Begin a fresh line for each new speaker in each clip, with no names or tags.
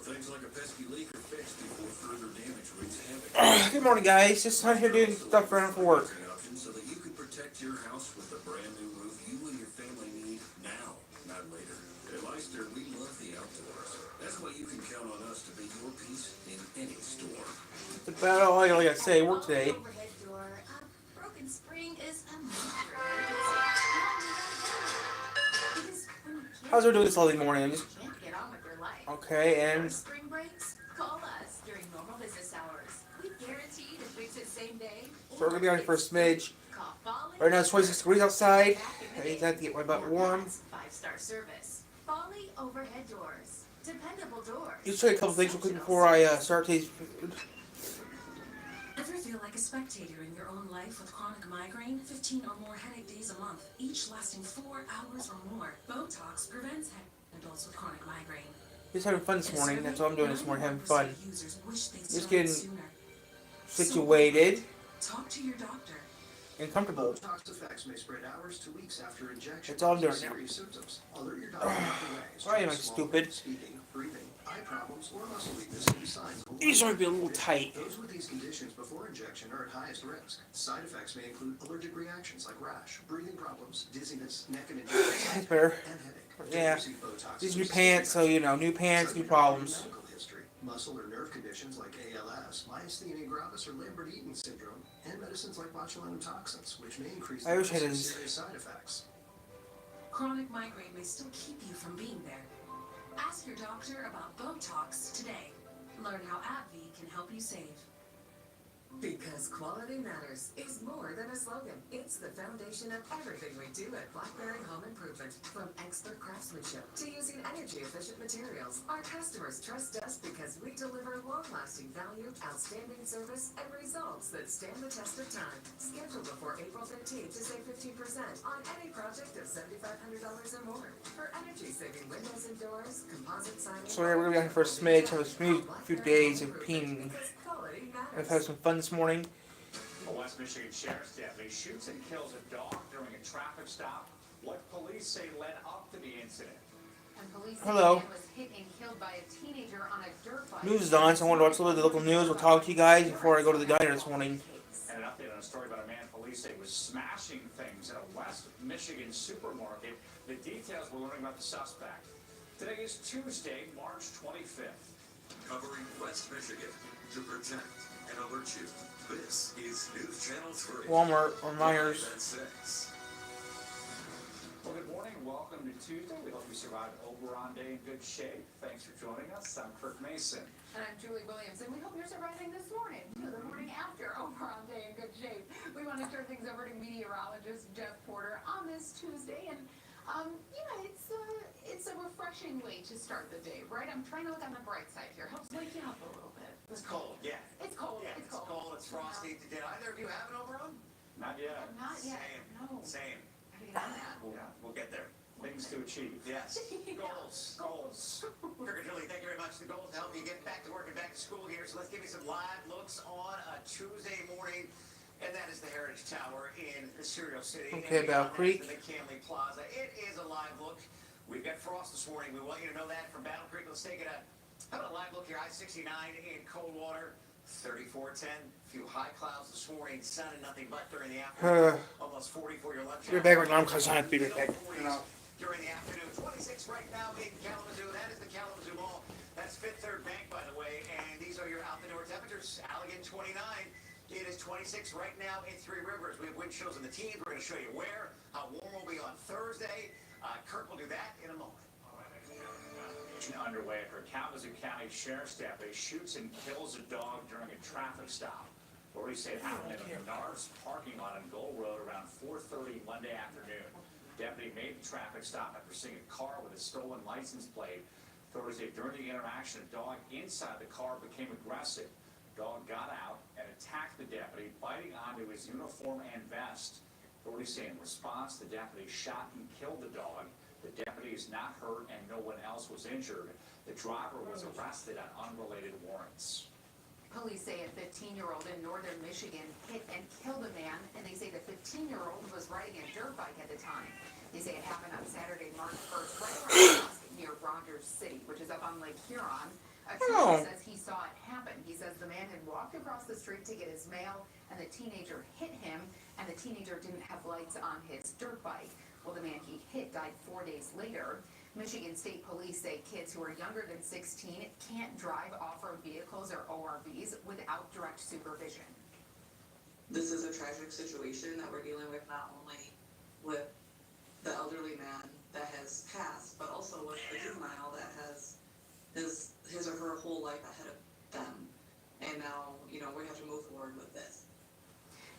Things like a pesky leak are fixed before further damage wreaks havoc.
Good morning, guys. Just out here doing stuff around for work.
So that you can protect your house with the brand new roof you and your family need now, not later. At Leicester, we love the outdoors. That's why you can count on us to be your piece in any storm.
That's about all I gotta say. Work today.
Overhead door. Broken spring is a major.
How's everyone doing this early morning? I'm just
Can't get on with your life.
okay, and
Spring breaks? Call us during normal business hours. We guarantee to fix it same day.
so we're gonna be on here for a smidge.
Call Folly.
Right now it's 26 degrees outside. I need that to get my butt warm.
5-star service. Folly Overhead Doors. Dependable doors.
Just show you a couple things real quick before I start today's food.
Ever feel like a spectator in your own life with chronic migraine? 15 or more headache days a month, each lasting 4 hours or more. Botox prevents headache in adults with chronic migraine.
Just having fun this morning. That's all I'm doing this morning, having fun. Just getting situated
Talk to your doctor.
and comfortable.
Botox effects may spread hours to weeks after injection.
That's all I'm doing now.
Serious symptoms. Alert your doctor right away.
Why am I
Swallowing,
stupid?
Speaking, breathing, eye problems, or muscle weakness can be signs of
These might be a little tight.
Those with these conditions before injection are at highest risk. Side effects may include allergic reactions like rash, breathing problems, dizziness, neck and
That's better.
and headache.
Yeah.
Receive Botox
These
is
new
a
pants, so you know, new pants, new problems.
medical history, muscle or nerve conditions like ALS, myasthenia gravis or Lambert-Eaton syndrome, and medicines like botulinum toxins, which may increase the
I wish I
risk of
didn't-
serious side effects.
Chronic migraine may still keep you from being there. Ask your doctor about Botox today. Learn how AbbVie can help you save.
Because quality matters is more than a slogan. It's the foundation of everything we do at Blackberry Home Improvement. From expert craftsmanship to using energy-efficient materials, our customers trust us because we deliver long-lasting value, outstanding service, and results that stand the test of time. Schedule before April 15th to save 15% on any project of $7,500 or more. For energy-saving windows and doors, composite siding...
So we're gonna be on here for a smidge, have a smooth few days of peeing.
Because quality matters.
I've had some fun this morning.
A West Michigan sheriff's deputy shoots and kills a dog during a traffic stop. What police say led up to the incident.
And police
Hello.
say a man was hit and killed by a teenager on a dirt bike.
News is on, so I want to watch a little bit of the local news. We'll talk to you guys before I go to the diner this morning.
And an update on a story about a man police say was smashing things at a West Michigan supermarket. The details we're learning about the suspect. Today is Tuesday, March 25th.
Covering West Michigan to protect and alert you. This is News Channel 3.
Walmart or Myers.
At 6.
Well, good morning. Welcome to Tuesday. We hope you survived Oberon Day in good shape. Thanks for joining us. I'm Kirk Mason.
And I'm Julie Williams, and we hope you're surviving this morning, too, the morning after Oberon Day in good shape. We want to turn things over to meteorologist Jeff Porter on this Tuesday, and it's a refreshing way to start the day, right? I'm trying to look on the bright side here. Helps wake you up a little bit.
It's cold, yeah.
It's cold.
Yeah, it's cold, it's frosty. Did either of you have an Oberon?
Not yet.
Not yet.
Same.
No.
Same.
How do you get on that?
We'll get there.
Things to achieve.
Yes. Goals. Goals. Kirk and Julie, thank you very much. The goals to help you get back to work and back to school here. So let's give you some live looks on a Tuesday morning. And that is the Heritage Tower in Cereal City.
Okay, Battle Creek.
The McKinley Plaza. It is a live look. We've got frost this morning. We want you to know that from Battle Creek. Let's take it how about a live look here? I-69 in Coldwater. 3410. A few high clouds this morning. Sun and nothing but during the afternoon. Almost 40 for your lunch.
You're back right now because I have to be right back.
During the afternoon. 26 right now in Kalamazoo. That is the Kalamazoo Mall. That's Fifth Third Bank, by the way. And these are your out-the-door temperatures. Allegan 29. It is 26 right now in Three Rivers. We have wind chills in the teens. We're going to show you where, how warm will be on Thursday. Kirk will do that in a moment.
Underway after a Kalamazoo County Sheriff's deputy shoots and kills a dog during a traffic stop. Authorities say it happened in a Menards parking lot on Gold Road around 4:30 Monday afternoon. Deputy made the traffic stop after seeing a car with a stolen license plate. Authorities say during the interaction, a dog inside the car became aggressive. The dog got out and attacked the deputy, biting onto his uniform and vest. Authorities say in response, the deputy shot and killed the dog. The deputy is not hurt and no one else was injured. The driver was arrested on unrelated warrants.
Police say a 15-year-old in northern Michigan hit and killed a man, and they say the 15-year-old was riding a dirt bike at the time. They say it happened on Saturday, March 1st, right around near Rogers City, which is up on Lake Huron. A
Oh.
teenager says he saw it happen. He says the man had walked across the street to get his mail, and the teenager hit him, and the teenager didn't have lights on his dirt bike. Well, the man he hit died 4 days later. Michigan State Police say kids who are younger than 16 can't drive off-road vehicles or ORVs without direct supervision.
This is a tragic situation that we're dealing with, not only with the elderly man that has passed, but also with the juvenile that has his or her whole life ahead of them. And now, we have to move forward with this.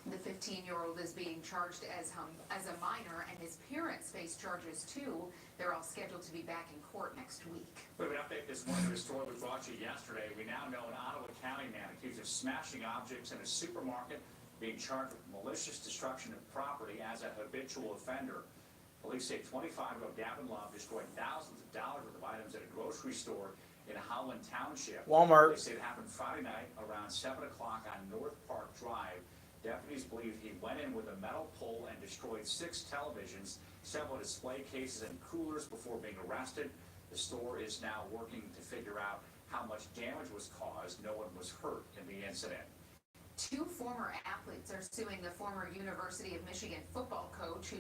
The 15-year-old is being charged as a minor, and his parents face charges too. They're all scheduled to be back in court next week.
We have an update this morning to a story we brought you yesterday. We now know an Ottawa County man accused of smashing objects in a supermarket, being charged with malicious destruction of property as a habitual offender. Police say 25-year-old Gavin Love destroyed thousands of dollars worth of items at a grocery store in Howland Township.
Walmart.
They say it happened Friday night around 7 o'clock on North Park Drive. Deputies believe he went in with a metal pole and destroyed 6 televisions, several display cases, and coolers before being arrested. The store is now working to figure out how much damage was caused. No one was hurt in the incident.
2 former athletes are suing the former University of Michigan football coach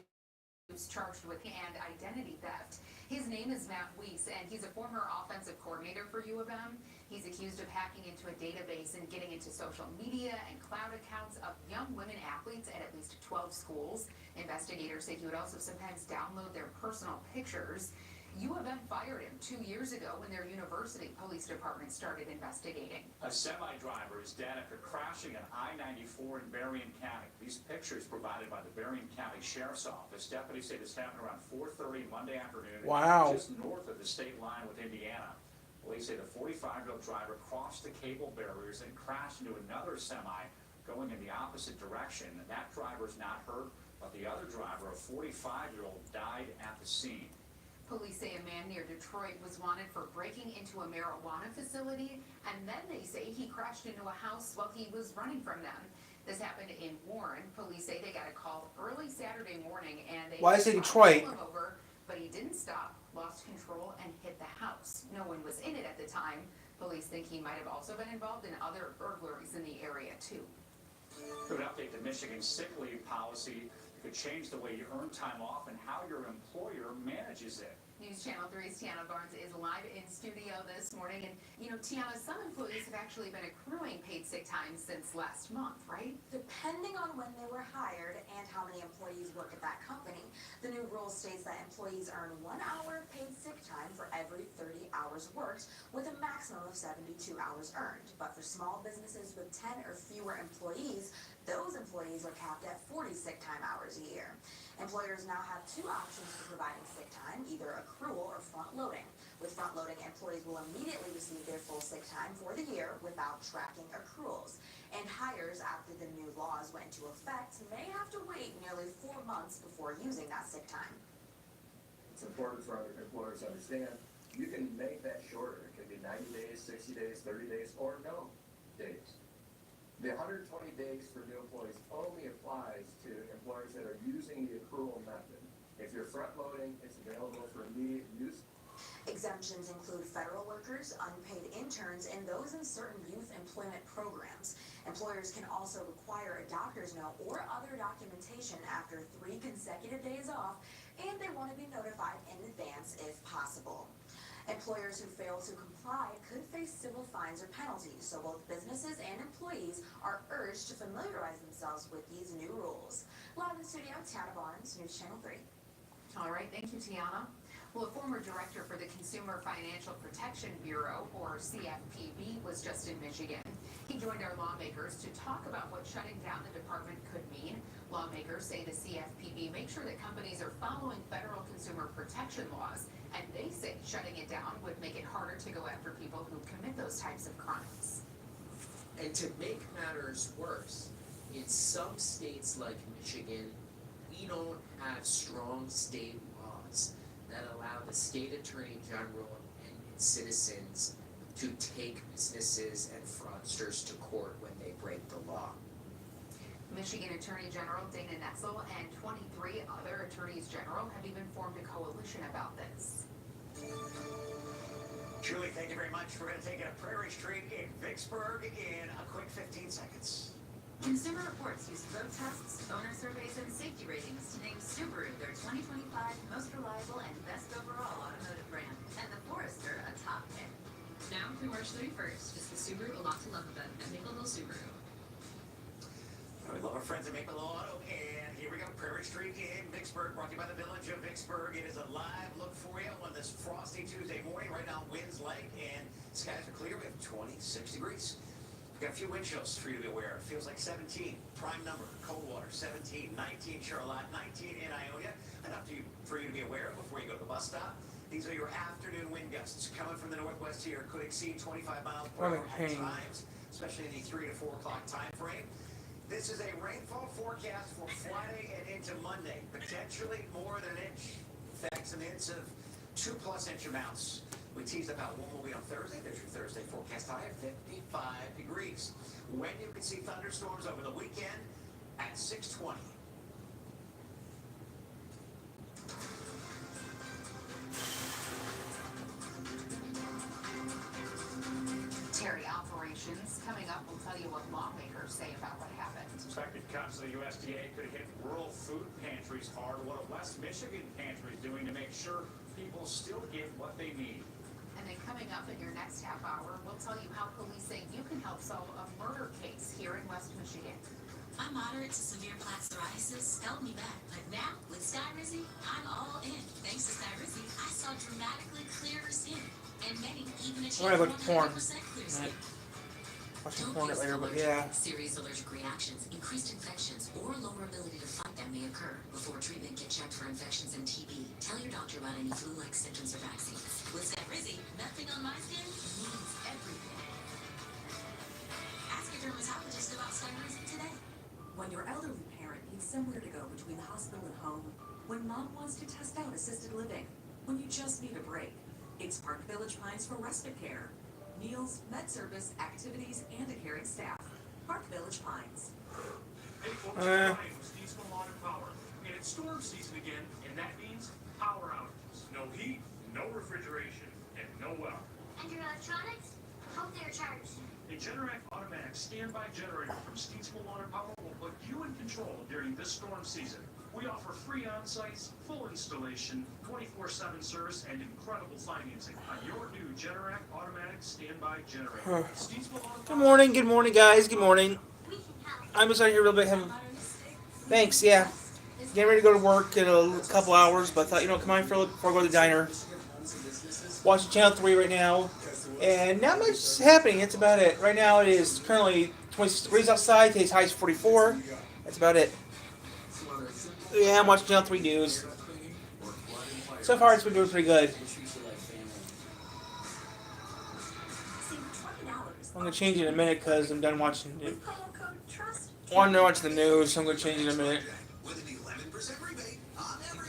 who's charged with and identity theft. His name is Matt Weiss, and he's a former offensive coordinator for U of M. He's accused of hacking into a database and getting into social media and cloud accounts of young women athletes at least 12 schools. Investigators say he would also sometimes download their personal pictures. U of M fired him 2 years ago when their university police department started investigating.
A semi-driver is dead after crashing on I-94 in Berrien County. These pictures provided by the Berrien County Sheriff's Office. Deputies say this happened around 4:30 Monday afternoon,
Wow.
just north of the state line with Indiana. Police say the 45-year-old driver crossed the cable barriers and crashed into another semi going in the opposite direction. That driver is not hurt, but the other driver, a 45-year-old, died at the scene.
Police say a man near Detroit was wanted for breaking into a marijuana facility, and then they say he crashed into a house while he was running from them. This happened in Warren. Police say they got a call early Saturday morning, and they
Why is it
tried to
Detroit?
pull him over, but he didn't stop, lost control, and hit the house. No one was in it at the time. Police think he might have also been involved in other burglaries in the area too.
To an update, the Michigan sick leave policy could change the way you earn time off and how your employer manages it.
News Channel 3's Tiana Barnes is live in studio this morning. And, Tiana, some employees have actually been accruing paid sick time since last month, right?
Depending on when they were hired and how many employees work at that company, the new rule states that employees earn 1 hour of paid sick time for every 30 hours worked, with a maximum of 72 hours earned. But for small businesses with 10 or fewer employees, those employees are capped at 40 sick time hours a year. Employers now have 2 options for providing sick time, either accrual or front loading. With front loading, employees will immediately receive their full sick time for the year without tracking accruals. And hires, after the new laws went into effect, may have to wait nearly 4 months before using that sick time.
It's important for other employers to understand you can make that shorter. It can be 90 days, 60 days, 30 days, or no days. The 120 days for new employees only applies to employers that are using the accrual method. If you're front loading, it's available for immediate use.
Exemptions include federal workers, unpaid interns, and those in certain youth employment programs. Employers can also require a doctor's note or other documentation after 3 consecutive days off, and they want to be notified in advance if possible. Employers who fail to comply could face civil fines or penalties, so both businesses and employees are urged to familiarize themselves with these new rules. Live in studio, Tiana Barnes, News Channel 3.
All right, thank you, Tiana. Well, a former director for the Consumer Financial Protection Bureau, or CFPB, was just in Michigan. He joined our lawmakers to talk about what shutting down the department could mean. Lawmakers say the CFPB makes sure that companies are following federal consumer protection laws, and they say shutting it down would make it harder to go after people who commit those types of crimes.
And to make matters worse, in some states like Michigan, we don't have strong state laws that allow the state attorney general and citizens to take businesses and fraudsters to court when they break the law.
Michigan Attorney General Dana Nessel and 23 other attorneys general have even formed a coalition about this.
Julie, thank you very much. We're going to take it to Prairie Street in Vicksburg in a quick 15 seconds.
Consumer Reports used road tests, owner surveys, and safety ratings to name Subaru their 2025 most reliable and best overall automotive brand, and the Forester a top pick.
Now through March 31st, it's the Subaru A Lot to Love event at Mapleville Subaru.
We love our friends at Maple Auto, and here we go, Prairie Street in Vicksburg, brought to you by the Village of Vicksburg. It is a live look for you on this frosty Tuesday morning. Right now, winds light, and skies are clear. We have 26 degrees. We've got a few wind chills for you to be aware of. Feels like 17, prime number, Coldwater, 17, 19, Charlotte, 19 in Ionia. Enough for you to be aware of before you go to the bus stop. These are your afternoon wind gusts coming from the northwest here. Could exceed 25 miles per hour at times, especially in the 3 to 4 o'clock time frame. This is a rainfall forecast for Friday and into Monday. Potentially more than an inch. In fact, some hints of 2+ inch amounts. We teased about one will be on Thursday. There's your Thursday forecast high of 55 degrees. When you can see thunderstorms over the weekend at 6:20.
Terry, operations coming up. We'll tell you what lawmakers say about what happened.
Suspected cuts of the USDA could hit rural food pantries hard. What a West Michigan pantry is doing to make sure people still get what they need.
And then coming up in your next half hour, we'll tell you how police say you can help solve a murder case here in West Michigan.
My moderate to severe plaque psoriasis held me back, but now with Skyrizi, I'm all in. Thanks to Skyrizi, I saw dramatically clearer skin, and many even achieved 100% clear skin.
Watching porn later, but yeah.
Serious allergic reactions, increased infections, or lower ability to fight them may occur. Before treatment, get checked for infections and TB. Tell your doctor about any flu-like symptoms or vaccines. With Skyrizi, nothing on my skin means everything. Ask your dermatologist about Skyrizi today.
When your elderly parent needs somewhere to go between the hospital and home, when mom wants to test out assisted living, when you just need a break, it's Park Village Pines for respite care. Meals, med service, activities, and a caring staff. Park Village Pines.
Hey folks, Ryan with Steve's Water Power. And it's storm season again, and that means power outages. No heat, no refrigeration, and no well.
And your electronics? Hope they're charged.
A Generac automatic standby generator from Steensville Water Power will put you in control during this storm season. We offer free on-sites, full installation, 24/7 service, and incredible financing on your new Generac automatic standby generator.
Good morning, guys. Good morning. I'm just out here a little bit. Thanks, yeah. Getting ready to go to work in a couple hours, but I thought, come on before I go to the diner. Watching Channel 3 right now, and not much is happening. That's about it. Right now it is currently 26 degrees outside. Today's high is 44. That's about it. Yeah, I'm watching Channel 3 news. So far, it's been doing pretty good. I'm going to change it in a minute because I'm done watching it. I'm done watching the news, so I'm going to change it in a minute.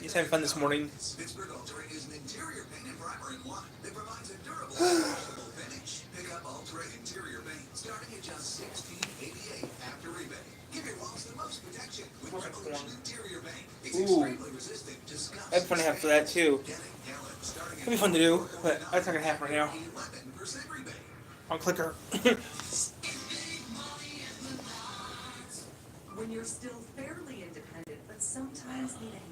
Just having fun this morning.
Pittsburgh Ultra is an interior paint and primer in one that provides a durable, washable finish. Pick up Ultra interior paint starting at just $16.88 after rebate. Give your walls the most protection with Revolution interior paint. It's extremely resistant to scuffs.
That'd be fun to have for that too. It'd be fun to do, but that's not gonna happen right now. On clicker.
When you're still fairly independent, but sometimes need a hand,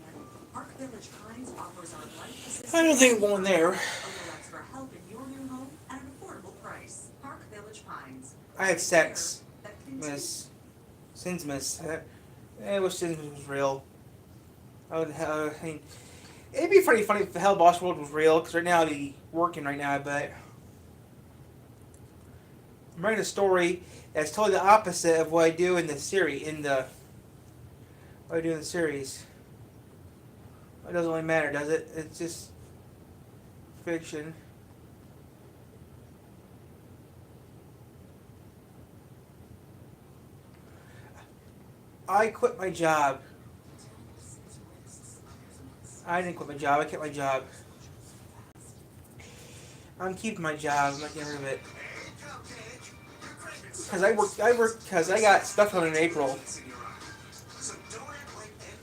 Park Village Pines offers on life assistance.
I don't think I'm going there.
A little extra help in your new home at an affordable price. Park Village Pines.
I had sex. Miss. Sinsmas. I wish Sinsmas was real. I would have. I mean, it'd be pretty funny if the Hell Boss World was real, because right now I'd be working right now, I bet. I'm writing a story that's totally the opposite of what I do in the series. What I do in the series. It doesn't really matter, does it? It's just fiction. I quit my job. I didn't quit my job. I kept my job. I'm keeping my job. I'm not getting rid of it. Because because I got stuff on in April.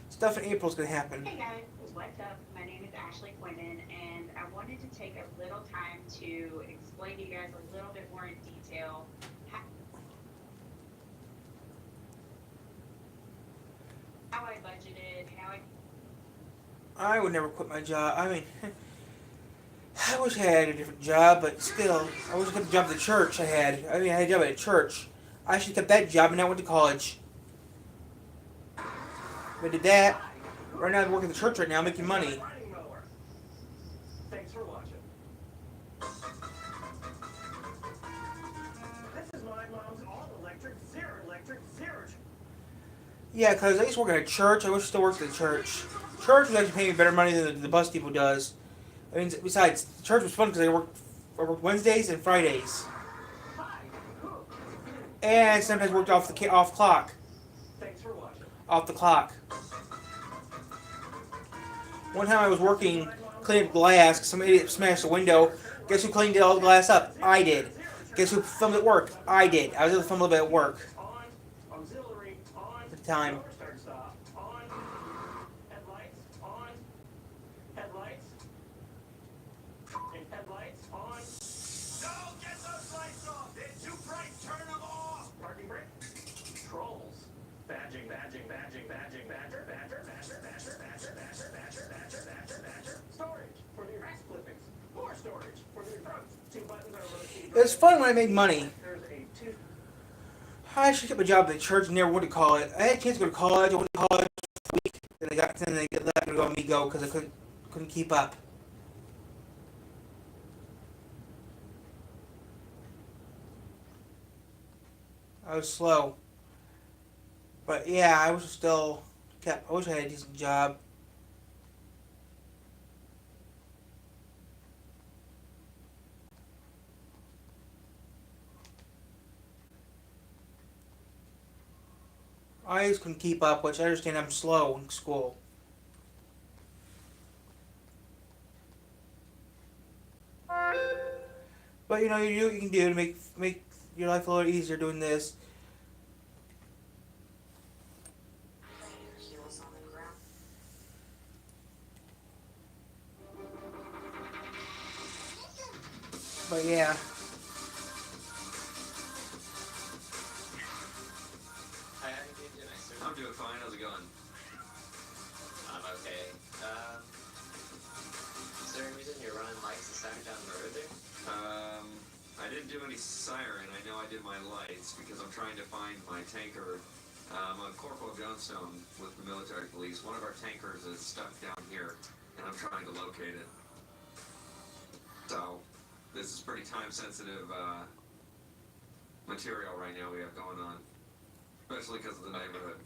Stuff in April's gonna happen.
Hey guys,
What's up? My name is Ashley Quinnen, and I wanted to take a little time to explain to you guys a little bit more in detail how I budgeted,
I would never quit my job. I mean, I wish I had a different job, but still, I wish I kept the job at the church I had. I mean, I had a job at a church. I should have kept that job and I went to college. If I did that, right now I'm working at the church right now, making money.
Thanks for watching. This is my mom's all-electric, zero-electric, zero.
Yeah, because I used to work at a church. I wish I still worked at the church. Church was actually paying me better money than the bus depot does. I mean, besides, the church was fun because I worked Wednesdays and Fridays. And sometimes worked off clock.
Thanks for watching.
Off the clock. One time I was working, cleaning up glass, 'cause some idiot smashed the window. Guess who cleaned all the glass up? I did. Guess who filmed at work? I did. I was able to film a little bit at work.
Auxiliary, on.
At the time.
Start stop, on. Headlights, on. Headlights. Headlights, on. No, get those lights off. They're too bright. Turn them off. Parking brake. Trolls. Badging, badging, badging, badging, badger, badger, badger, badger, badger, badger, badger, badger, badger, badger. Storage for the grass clippings. More storage for the drugs. 2 buttons over the key.
It was fun when I made money.
There's a 2.
I should get my job at the church and never went to college. I had a chance to go to college. I went to college for a week. Then they let me go because I couldn't keep up. I was slow. But yeah, I wish I wish I had a decent job. I just couldn't keep up, which I understand I'm slow in school. But you know, you do what you can do to make your life a little easier doing this. But yeah.
I'm doing fine. How's it going?
I'm okay. Is there any reason you're running lights and siren down the road there?
I didn't do any siren. I know I did my lights because I'm trying to find my tanker. I'm Corporal Johnstone with the military police. One of our tankers is stuck down here, and I'm trying to locate it. So, this is pretty time-sensitive material right now we have going on, especially because of the neighborhood.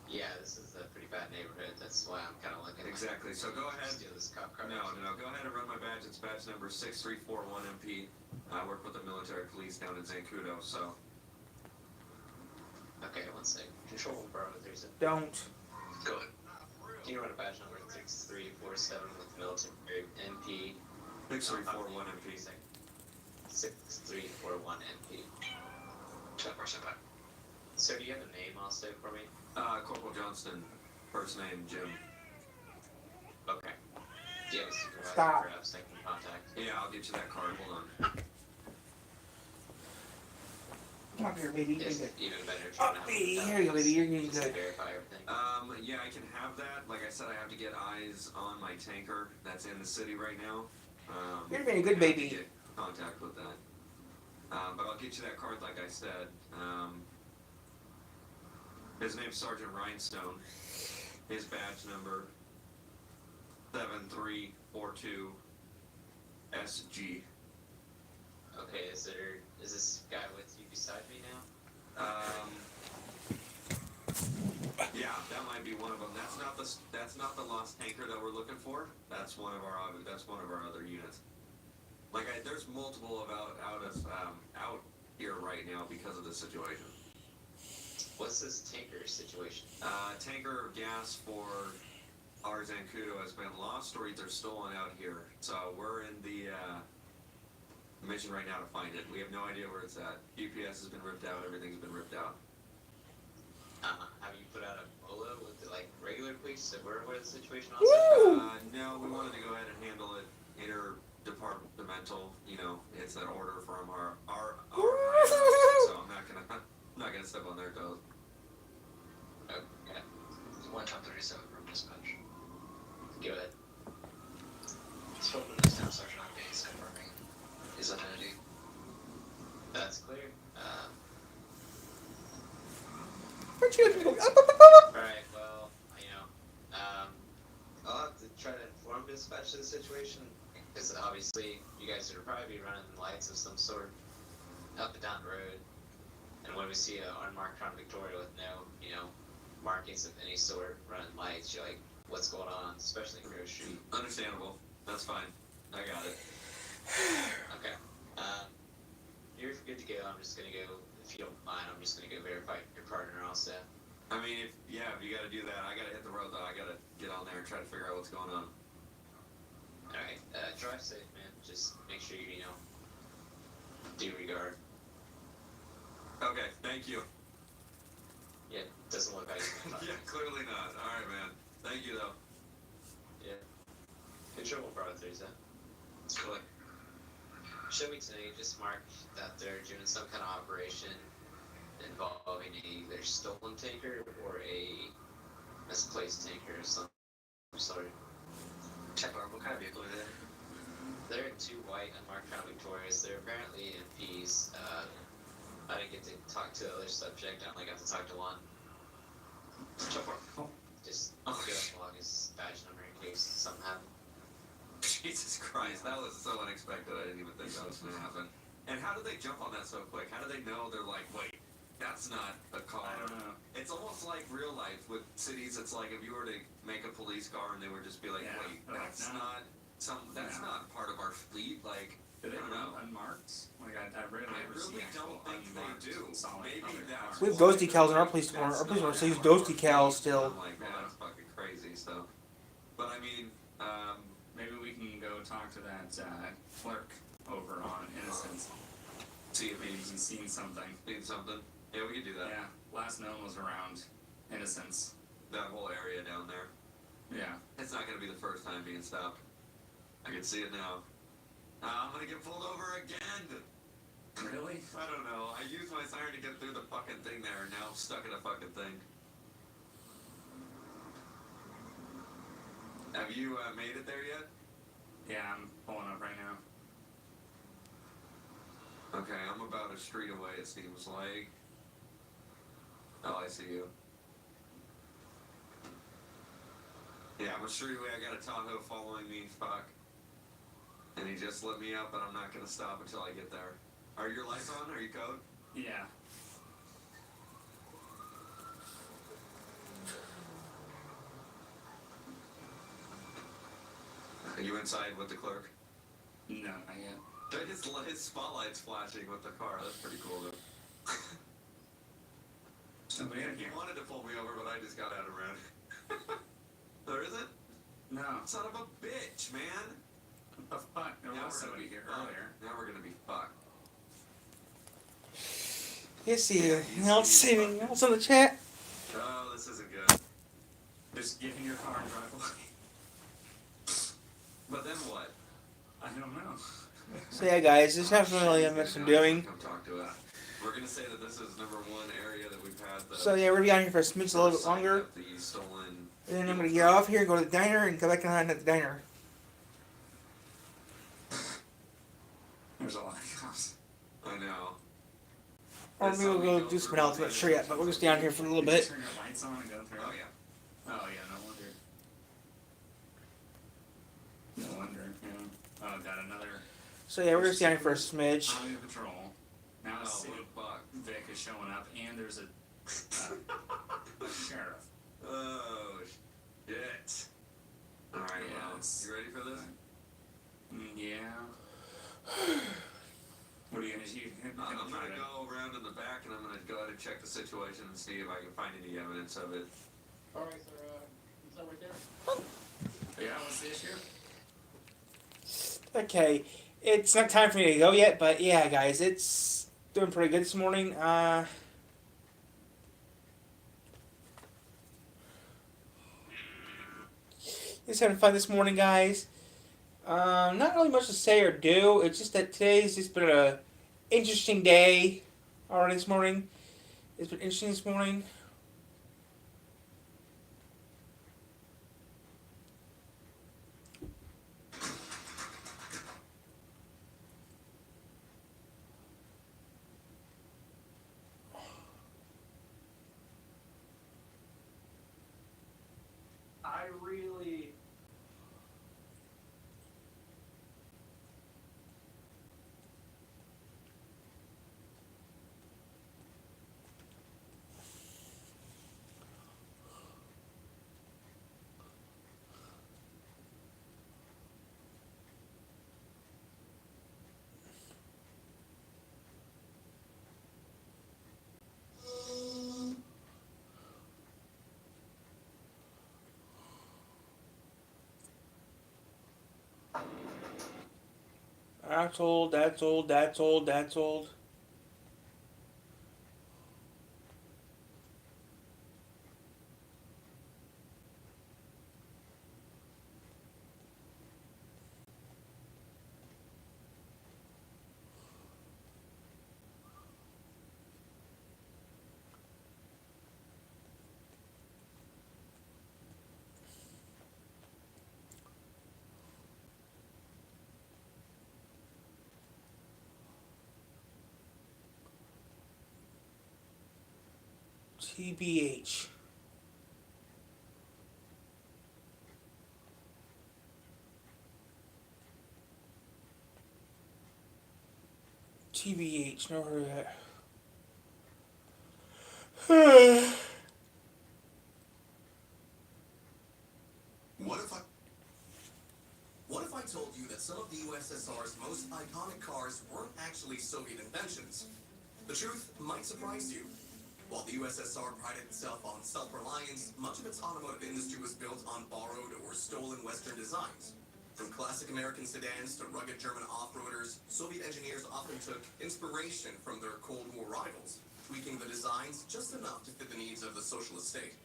Yeah, this is a pretty bad neighborhood. That's why I'm kind of looking.
Exactly. So go ahead.
Steal this cop car.
No. Go ahead and run my badge. It's badge number 6341MP. I work with the military police down in Zancudo. So.
Okay, one sec. Control Bravo 37.
Don't.
Go ahead. Can you run a badge number 6347 with the military MP?
6341MP.
6341MP. 10% back. Sir, do you have a name also for me?
Corporal Johnston. First name, Jim.
Okay. Do you have a supervisor
Stop.
perhaps I can contact?
Yeah, I'll get you that card. Hold on.
Come up here, baby.
Yes, even better.
Oh, baby, here you go, baby. You're getting
Just to
good.
verify everything.
Yeah, I can have that. Like I said, I have to get eyes on my tanker that's in the city right now.
You're being a good
I have to
baby.
get contact with that. But I'll get you that card, like I said. His name's Sergeant Rhinestone. His badge number 7342 SG.
Okay, is this guy with you beside me now?
Yeah, that might be one of them. That's not the lost tanker that we're looking for. That's one of our other units. There's multiple out here right now because of this situation.
What's this tanker situation?
Tanker of gas for our Zancudo has been lost or either stolen out here. So we're in the mission right now to find it. We have no idea where it's at. GPS has been ripped out. Everything's been ripped out.
Have you put out a bolo with like regular police that were aware of the situation
Woo!
also?
No, we wanted to go ahead and handle it interdepartmental. You know, it's an order from our so I'm not gonna step on their toes.
Okay. 137 from dispatch. Go ahead. Spoken to Staff Sergeant on base confirming his identity. That's clear. Alright, well, I'll have to try to inform dispatch of the situation, because obviously you guys would probably be running lights of some sort up and down the road, and when we see an unmarked Crown Victoria with no, markings of any sort running lights, you're like, what's going on, especially in Grove Street.
Understandable. That's fine. I got it.
Okay. You're good to go. I'm just gonna go, if you don't mind, I'm just gonna go verify your partner also.
I mean, if you gotta do that, I gotta hit the road though. I gotta get on there and try to figure out what's going on.
Alright, drive safe, man. Just make sure you, due regard.
Okay, thank you.
Yeah, doesn't look like it.
Yeah, clearly not. Alright, man. Thank you though.
Yeah. Control for Thursday. It's cool. Show me today, just mark that they're doing some kind of operation involving either stolen tanker or a misplaced tanker of some sort.
Check out what kind of vehicle are they?
They're two white unmarked Crown Victorias. They're apparently MPs. I didn't get to talk to the other subject. I only got to talk to one.
Check out.
Just go and log his badge number in case something happened.
Jesus Christ, that was so unexpected. I didn't even think that was gonna happen. And how did they jump on that so quick? How do they know? They're like, wait, that's not a car.
I don't know.
It's almost like real life with cities. It's like if you were to make a police car and they would just be like,
Yeah,
wait,
they're like,
that's
no.
that's
No.
not part of our fleet. Like,
Do they
I don't
run
know.
unmarked? Like, I rarely
I
ever see
really
actual
don't think they
unmarked
do.
solid
Maybe
color
that's
cars.
We have ghost decals in our police department. Our police department still use ghost decals still.
I'm like, man, that's fucking crazy. So, but I mean,
Maybe we can go talk to that clerk over on Innocence.
see if
Maybe
he's
he's seen something.
seen something. Yeah, we could do that.
Yeah, last known was around Innocence.
That whole area down there.
Yeah.
It's not gonna be the first time being stopped. I can see it now. I'm gonna get pulled over again.
Really?
I don't know. I used my siren to get through the fucking thing there, and now I'm stuck in a fucking thing. Have you made it there yet?
Yeah, I'm pulling up right now.
Okay, I'm about a street away, it seems like. Oh, I see you. Yeah, I'm a street away. I got a Tahoe following me. Fuck. And he just let me up, and I'm not gonna stop until I get there. Are your lights on? Are you code?
Yeah.
Are you inside with the clerk?
No, not yet.
His spotlight's flashing with the car. That's pretty cool, though.
Somebody in
He
here.
wanted to pull me over, but I just got out and ran. There isn't?
No.
Son of a bitch, man.
What the fuck? There
Now
was
we're gonna
somebody
be
here
fucked.
earlier.
Now we're gonna be fucked.
Yes, see anything else? See anything else on the chat?
Oh, this isn't good.
Just get in your car and drive away.
But then what?
I don't know.
So yeah, guys, there's not really much I'm doing.
Come talk to us. We're gonna say that this is number one area that we've had the
So yeah, we're gonna be out here for a smidge a little bit longer.
of the stolen.
And then I'm gonna get off here, go to the diner, and go back on at the diner.
There's a lot of cops.
I know.
Or maybe we'll go do something else. I'm not sure yet, but we'll just stay down here for a little bit.
Turn your lights on and go through.
Oh yeah.
Oh yeah, no wonder. No wonder. Yeah. Oh, got another.
So yeah, we're gonna stay down here for a smidge.
Highway patrol. Now the
Oh,
city
fuck.
Vic is showing up, and there's a sheriff.
Oh shit. All right. Well,
Yes.
you ready for this?
Yeah. What are you gonna do?
I'm gonna go around in the back and I'm gonna go ahead and check the situation and see if I can find any evidence of it.
Alright, sir, is that right there?
Yeah, what's the issue?
Okay, it's not time for me to go yet, but yeah, guys, it's doing pretty good this morning. Just having fun this morning, guys. Not really much to say or do. It's just that today's just been a interesting day already this morning. It's been interesting this morning.
I really.
That's old, that's old, that's old, that's old. TBH. TBH, never heard of that.
What if I told you that some of the USSR's most iconic cars weren't actually Soviet inventions? The truth might surprise you. While the USSR prided itself on self-reliance, much of its automotive industry was built on borrowed or stolen Western designs. From classic American sedans to rugged German off-roaders, Soviet engineers often took inspiration from their Cold War rivals, tweaking the designs just enough to fit the needs of the socialist state.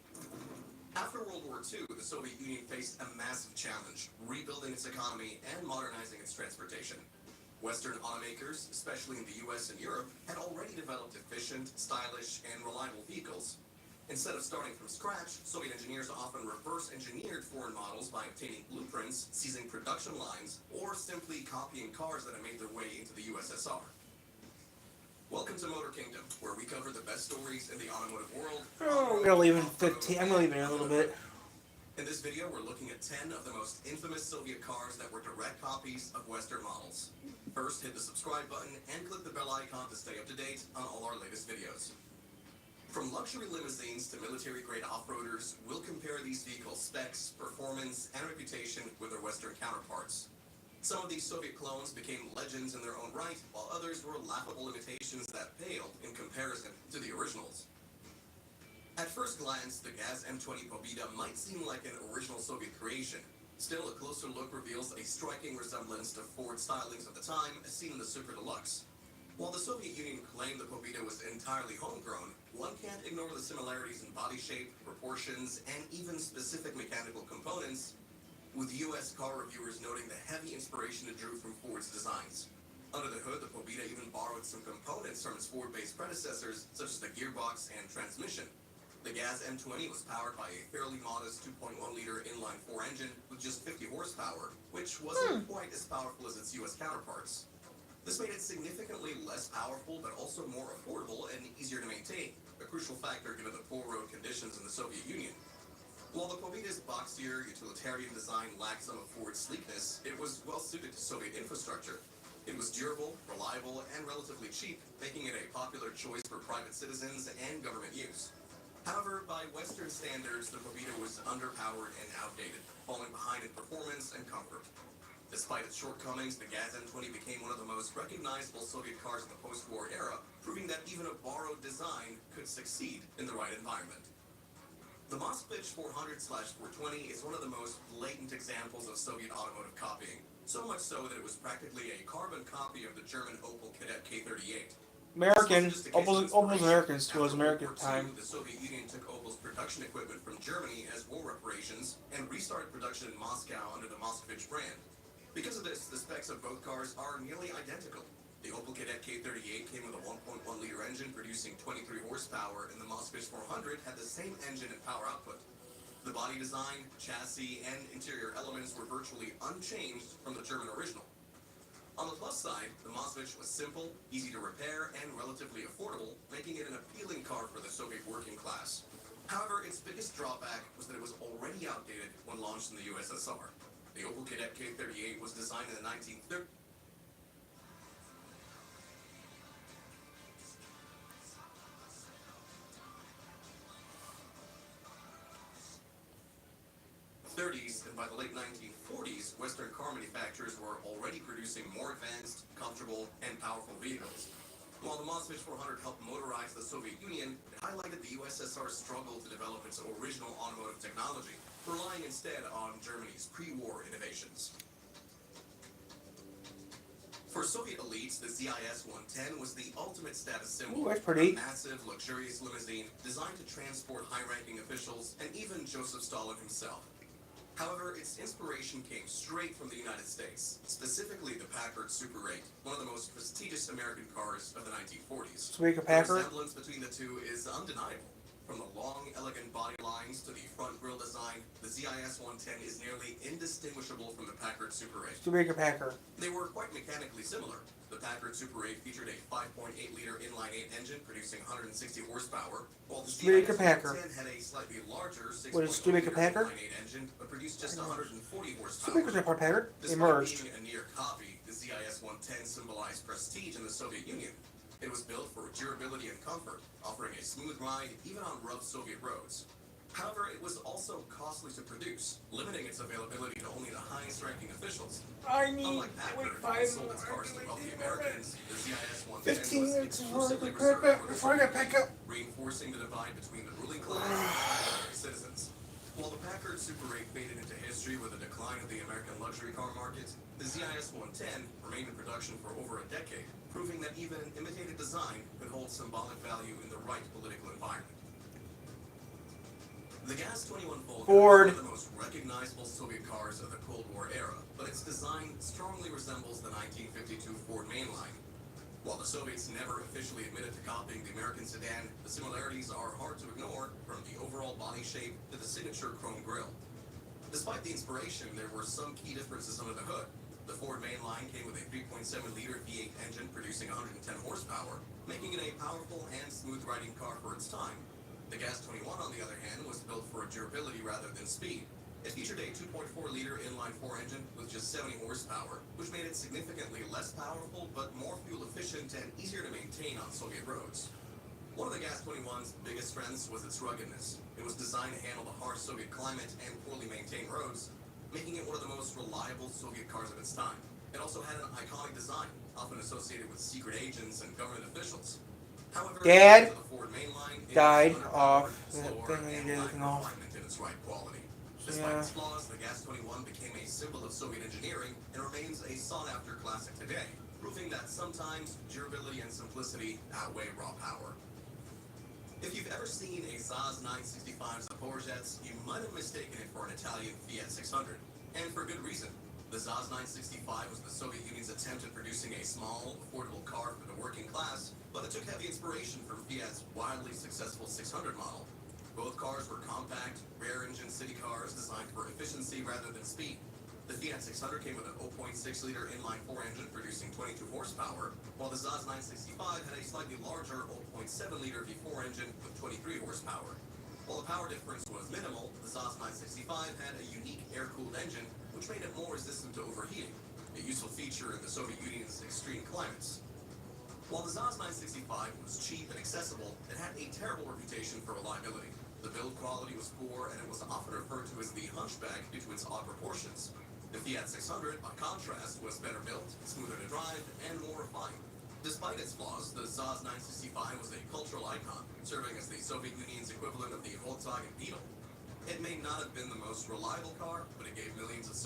After World War II, the Soviet Union faced a massive challenge, rebuilding its economy and modernizing its transportation. Western automakers, especially in the US and Europe, had already developed efficient, stylish, and reliable vehicles. Instead of starting from scratch, Soviet engineers often reverse-engineered foreign models by obtaining blueprints, seizing production lines, or simply copying cars that had made their way into the USSR. Welcome to Motor Kingdom, where we cover the best stories in the automotive world.
Oh, I'm gonna leave in 15. I'm gonna leave in a little bit.
In this video, we're looking at 10 of the most infamous Soviet cars that were direct copies of Western models. First, hit the subscribe button and click the bell icon to stay up to date on all our latest videos. From luxury limousines to military-grade off-roaders, we'll compare these vehicles' specs, performance, and reputation with their Western counterparts. Some of these Soviet clones became legends in their own right, while others were laughable imitations that paled in comparison to the originals. At first glance, the Gaz M20 Pobeda might seem like an original Soviet creation. Still, a closer look reveals a striking resemblance to Ford stylings of the time, as seen in the Super Deluxe. While the Soviet Union claimed the Pobeda was entirely homegrown, one can't ignore the similarities in body shape, proportions, and even specific mechanical components, with US car reviewers noting the heavy inspiration it drew from Ford's designs. Under the hood, the Pobeda even borrowed some components from its Ford-based predecessors, such as the gearbox and transmission. The Gaz M20 was powered by a fairly modest 2.1-liter inline-4 engine with just 50 horsepower, which wasn't quite as powerful as its US counterparts. This made it significantly less powerful, but also more affordable and easier to maintain, a crucial factor given the poor road conditions in the Soviet Union. While the Pobeda's boxier, utilitarian design lacked some of Ford's sleekness, it was well-suited to Soviet infrastructure. It was durable, reliable, and relatively cheap, making it a popular choice for private citizens and government use. However, by Western standards, the Pobeda was underpowered and outdated, falling behind in performance and comfort. Despite its shortcomings, the Gaz M20 became one of the most recognizable Soviet cars in the post-war era, proving that even a borrowed design could succeed in the right environment. The Moskvich 400/420 is one of the most blatant examples of Soviet automotive copying, so much so that it was practically a carbon copy of the German Opel Kadett K38.
American. Opel's Americans too. Was American at the time.
The Soviet Union took Opel's production equipment from Germany as war reparations and restarted production in Moscow under the Moskvich brand. Because of this, the specs of both cars are nearly identical. The Opel Kadett K38 came with a 1.1-liter engine producing 23 horsepower, and the Moskvich 400 had the same engine and power output. The body design, chassis, and interior elements were virtually unchanged from the German original. On the plus side, the Moskvich was simple, easy to repair, and relatively affordable, making it an appealing car for the Soviet working class. However, its biggest drawback was that it was already outdated when launched in the USSR. The Opel Kadett K38 was designed in the 1930s. And by the late 1940s, Western car manufacturers were already producing more advanced, comfortable, and powerful vehicles. While the Moskvich 400 helped motorize the Soviet Union, it highlighted the USSR's struggle to develop its original automotive technology, relying instead on Germany's pre-war innovations. For Soviet elites, the ZIS-110 was the ultimate status symbol.
Ooh, that's pretty.
A massive, luxurious limousine designed to transport high-ranking officials and even Joseph Stalin himself. However, its inspiration came straight from the United States, specifically the Packard Super 8, one of the most prestigious American cars of the 1940s.
Studebaker
The
Packard?
resemblance between the two is undeniable. From the long, elegant body lines to the front grille design, the ZIS-110 is nearly indistinguishable from the Packard Super 8.
Studebaker Packard.
They were quite mechanically similar. The Packard Super 8 featured a 5.8-liter inline-8 engine producing 160 horsepower, while the
Studebaker
ZIS-110
Packard.
had a slightly larger
What is Studebaker
6.0-liter
Packard?
inline-8 engine, but produced just 140 horsepower.
Studebaker's not Packard. They
Despite
merged.
being a near copy, the ZIS-110 symbolized prestige in the Soviet Union. It was built for durability and comfort, offering a smooth ride even on rough Soviet roads. However, it was also costly to produce, limiting its availability to only the highest-ranking officials. Unlike Packard, which sold its cars to wealthy Americans, the ZIS-110 was exclusively reserved for the wealthy, reinforcing the divide between the ruling class and ordinary citizens. While the Packard Super 8 faded into history with the decline of the American luxury car market, the ZIS-110 remained in production for over a decade, proving that even imitated design could hold symbolic value in the right political environment. The Gas-21 Volga
Ford.
is one of the most recognizable Soviet cars of the Cold War era, but its design strongly resembles the 1952 Ford mainline. While the Soviets never officially admitted to copying the American sedan, the similarities are hard to ignore, from the overall body shape to the signature chrome grille. Despite the inspiration, there were some key differences under the hood. The Ford mainline came with a 3.7-liter V8 engine producing 110 horsepower, making it a powerful and smooth-riding car for its time. The Gas-21, on the other hand, was built for durability rather than speed. It featured a 2.4-liter inline-4 engine with just 70 horsepower, which made it significantly less powerful but more fuel-efficient and easier to maintain on Soviet roads. One of the Gas-21's biggest strengths was its ruggedness. It was designed to handle the harsh Soviet climate and poorly maintained roads, making it one of the most reliable Soviet cars of its time. It also had an iconic design, often associated with secret agents and government officials. However,
Dad
the Ford mainline
died
is
off
slower,
that
slower,
thing
and
he did
lacked
everything off.
refinement in its ride quality. Despite its flaws, the Gas-21 became a symbol of Soviet engineering and remains a sought-after classic today, proving that sometimes durability and simplicity outweigh raw power. If you've ever seen a ZAZ 965 Zaporizhets, you might have mistaken it for an Italian Fiat 600, and for good reason. The ZAZ 965 was the Soviet Union's attempt at producing a small, affordable car for the working class, but it took heavy inspiration from Fiat's wildly successful 600 model. Both cars were compact, rear-engine city cars designed for efficiency rather than speed. The Fiat 600 came with an 0.6-liter inline-4 engine producing 22 horsepower, while the ZAZ 965 had a slightly larger 0.7-liter V4 engine with 23 horsepower. While the power difference was minimal, the ZAZ 965 had a unique air-cooled engine, which made it more resistant to overheating, a useful feature in the Soviet Union's extreme climates. While the ZAZ 965 was cheap and accessible, it had a terrible reputation for reliability. The build quality was poor, and it was often referred to as the hunchback due to its odd proportions. The Fiat 600, by contrast, was better built, smoother to drive, and more refined. Despite its flaws, the ZAZ 965 was a cultural icon, serving as the Soviet Union's equivalent of the Volkswagen Beetle. It may not have been the most reliable car, but it gave millions of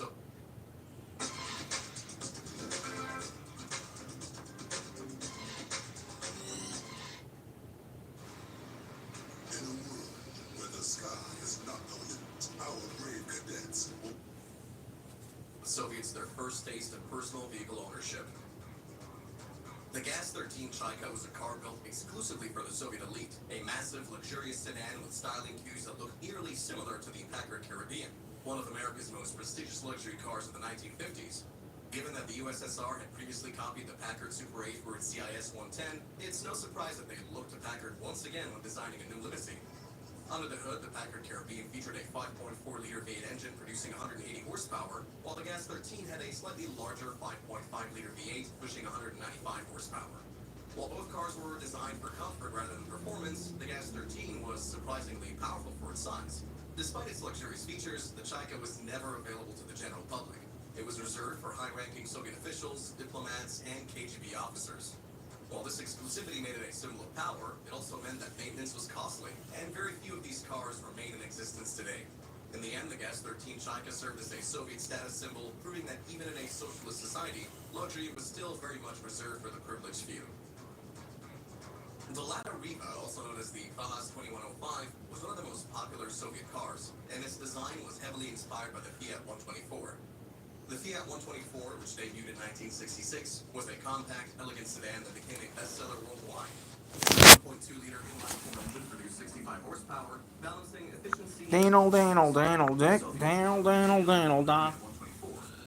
In a world where the sky
Soviets their first taste of personal vehicle ownership. The Gaz-13 Chaika was a car built exclusively for the Soviet elite, a massive, luxurious sedan with styling cues that looked eerily similar to the Packard Caribbean, one of America's most prestigious luxury cars of the 1950s. Given that the USSR had previously copied the Packard Super 8 for its CIS-110, it's no surprise that they looked to Packard once again when designing a new limousine. Under the hood, the Packard Caribbean featured a 5.4-liter V8 engine producing 180 horsepower, while the Gaz-13 had a slightly larger 5.5-liter V8 pushing 195 horsepower. While both cars were designed for comfort rather than performance, the Gaz-13 was surprisingly powerful for its size. Despite its luxurious features, the Chaika was never available to the general public. It was reserved for high-ranking Soviet officials, diplomats, and KGB officers. While this exclusivity made it a symbol of power, it also meant that maintenance was costly, and very few of these cars remain in existence today. In the end, the Gaz-13 Chaika served as a Soviet status symbol, proving that even in a socialist society, luxury was still very much reserved for the privileged few. The Lada Riva, also known as the Vaz 2105, was one of the most popular Soviet cars, and its design was heavily inspired by the Fiat 124. The Fiat 124, which debuted in 1966, was a compact, elegant sedan that became a bestseller worldwide. The 1.2-liter inline-four engine produced 65 horsepower, balancing efficiency...
Daniel, Dick, Daniel, Daniel, Daniel.